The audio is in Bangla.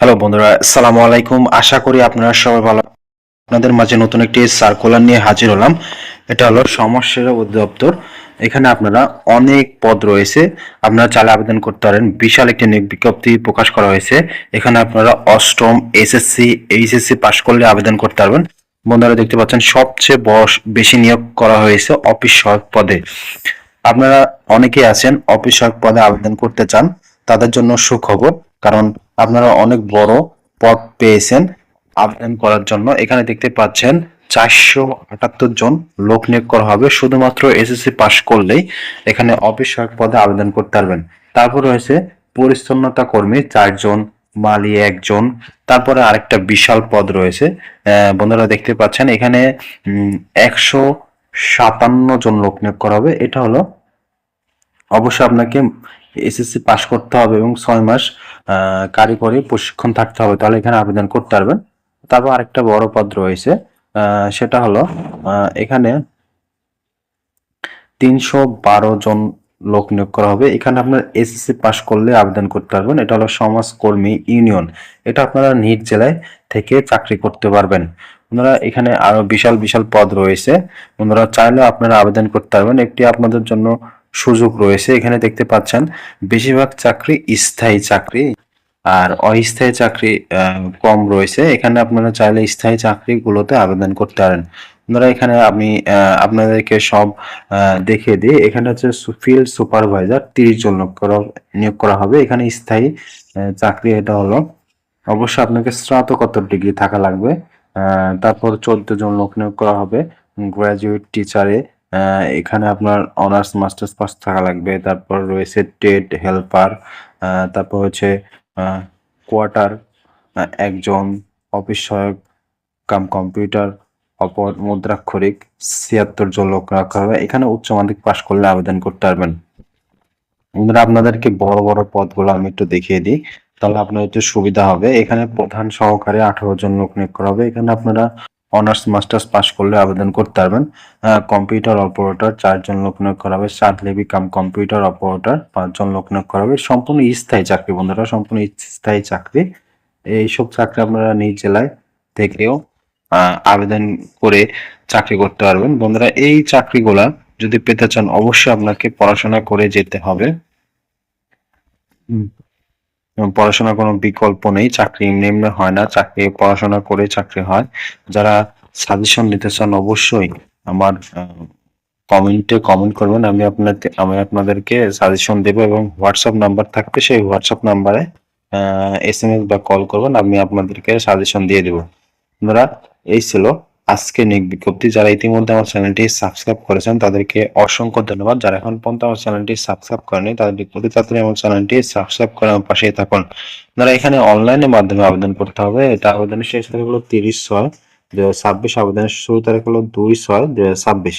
হ্যালো বন্ধুরা, আসসালামু আলাইকুম। আশা করি আপনারা সবাই ভালো। আপনাদের মাঝে নতুন একটি সার্কুলার নিয়ে হাজির হলাম। এটা হলো সমাজসেবা অধিদপ্তর। এখানে আপনারা অনেক পদ রয়েছে, আপনারা চাইলে আবেদন করতে পারেন। বিশাল একটি নিয়োগ বিজ্ঞপ্তি প্রকাশ করা হয়েছে। এখানে আপনারা অষ্টম, এসএসসি, এইচএসসি পাশ করলে আবেদন করতে পারবেন। বন্ধুরা দেখতে পাচ্ছেন সবচেয়ে বেশি নিয়োগ করা হয়েছে অফিস সহায়ক পদে। আপনারা অনেকেই আছেন অফিস সহায়ক পদে আবেদন করতে চান, তাদের জন্য সুখবর, কারণ আপনারা অনেক বড় পদ পেয়েছেন আবেদন করার জন্য। এখানে দেখতে পাচ্ছেন 478 জন লোক নিয়োগ করা হবে। শুধুমাত্র এসএসসি পাশ করলেই এখানে অফিস সহায়ক পদে আবেদন করতে পারবেন। তারপর রয়েছে পরিচ্ছন্নতা কর্মী 4 জন, মালি 1 জন। তারপরে আরেকটা বিশাল পদ রয়েছে, বন্ধুরা দেখতে পাচ্ছেন এখানে 157 জন লোক নিয়োগ করা হবে। এটা হলো অবশ্যই আপনাকে এসএসসি পাশ করতে হবে এবং 6 মাস কারিগরি প্রশিক্ষণ থাকতে হবে, তাহলে এখানে আবেদন করতে পারবেন। তারপর আরেকটা বড় পদ রয়েছে, সেটা হলো এখানে 312 জন লোক নিয়োগ করা হবে। এখানে আপনার এসএসসি পাশ করলে আবেদন করতে পারবেন। এটা হলো সমাজকর্মী ইউনিয়ন। এটা আপনারা নিজ জেলায় থেকে চাকরি করতে পারবেন। বন্ধুরা এখানে আরো বিশাল বিশাল পদ রয়েছে, বন্ধুরা চাইলে আপনারা আবেদন করতে পারবেন। একটি আপনাদের জন্য সুযোগ রয়েছে, এখানে দেখতে পাচ্ছেন বেশিরভাগ চাকরি স্থায়ী চাকরি আর অস্থায়ী চাকরি কম রয়েছে। এখানে আপনারা চাইলে স্থায়ী চাকরিগুলোতে আবেদন করতে পারেন। আপনারা এখানে আমি আপনাদেরকে সব দেখিয়ে দিই। এখানে হচ্ছে ফিল্ড সুপারভাইজার 30 জন নিয়োগ করা হবে। এখানে স্থায়ী চাকরি। এটা হলো অবশ্যই আপনাকে স্নাতকোত্তর ডিগ্রি থাকা লাগবে। তারপর 14 জন লোক নিয়োগ করা হবে গ্রাজুয়েট টিচারে। এখানে আপনার অনার্স মাস্টার্স পাস থাকা লাগবে। তারপর রয়েছে টেট হেল্পার, তারপর হচ্ছে কোয়ার্টার 1 জন, অফিস সহায়ক কাম কম্পিউটার অপর মুদ্রাক্ষরিক 76 জন লোক রাখা হবে। এখানে উচ্চ মাধ্যমিক পাশ করলে আবেদন করতে পারবেন। বন্ধুরা আপনাদেরকে বড় বড় পদগুলো আমি একটু দেখিয়ে দিই, তাহলে আপনার একটু সুবিধা হবে। এখানে প্রধান সহকারে 18 জন লোক নিয়োগ করা হবে। এখানে আপনারা অনার্স মাস্টার্স পাশ করলে আবেদন করতে পারবেন। কম্পিউটার অপারেটর 4 জন লোক নিয়োগ করা হবে। সাতলেবি কাম কম্পিউটার অপারেটর 5 জন লোক নিয়োগ করা হবে। সম্পূর্ণ স্থায়ী চাকরি বন্ধুরা, সম্পূর্ণ স্থায়ী চাকরি। এইসব চাকরি আপনারা নিজ জেলায় থেকেও আবেদন করে চাকরি করতে পারবেন। বন্ধুরা এই চাকরিগুলা যদি পেতে চান অবশ্যই আপনাকে পড়াশোনা করে যেতে হবে। পড়াশোনার কোনো বিকল্প নেই, চাকরি এমনি এমনি হয় না, চাকরি পড়াশোনা করে চাকরি হয়। যারা সাজেশন নিতে চান অবশ্যই আমার কমেন্টে কমেন্ট করবেন, আমি আপনাদেরকে সাজেশন দেব এবং হোয়াটসঅ্যাপ নাম্বার থাকবে, সেই হোয়াটসঅ্যাপ নাম্বারে এসএমএস বা কল করবেন, আমি আপনাদেরকে সাজেশন দিয়ে দেবো। আপনারা এই ছিল আজকে নিয়োগ বিজ্ঞপ্তি। যারা ইতিমধ্যে আমার চ্যানেলটি সাবস্ক্রাইব করেছেন তাদেরকে অসংখ্য ধন্যবাদ। যারা এখন পর্যন্ত আমার চ্যানেলটি সাবস্ক্রাইব করেনি তাদেরকে অতি তাড়াতাড়ি আমার চ্যানেলটি সাবস্ক্রাইব করে আমার পাশেই থাকুন। আপনারা এখানে অনলাইনের মাধ্যমে আবেদন করতে হবে। এটা আবেদনের শেষ তারিখ হলো 30/6/2026, আবেদনের শুরু তারিখ হলো 2/6/2026।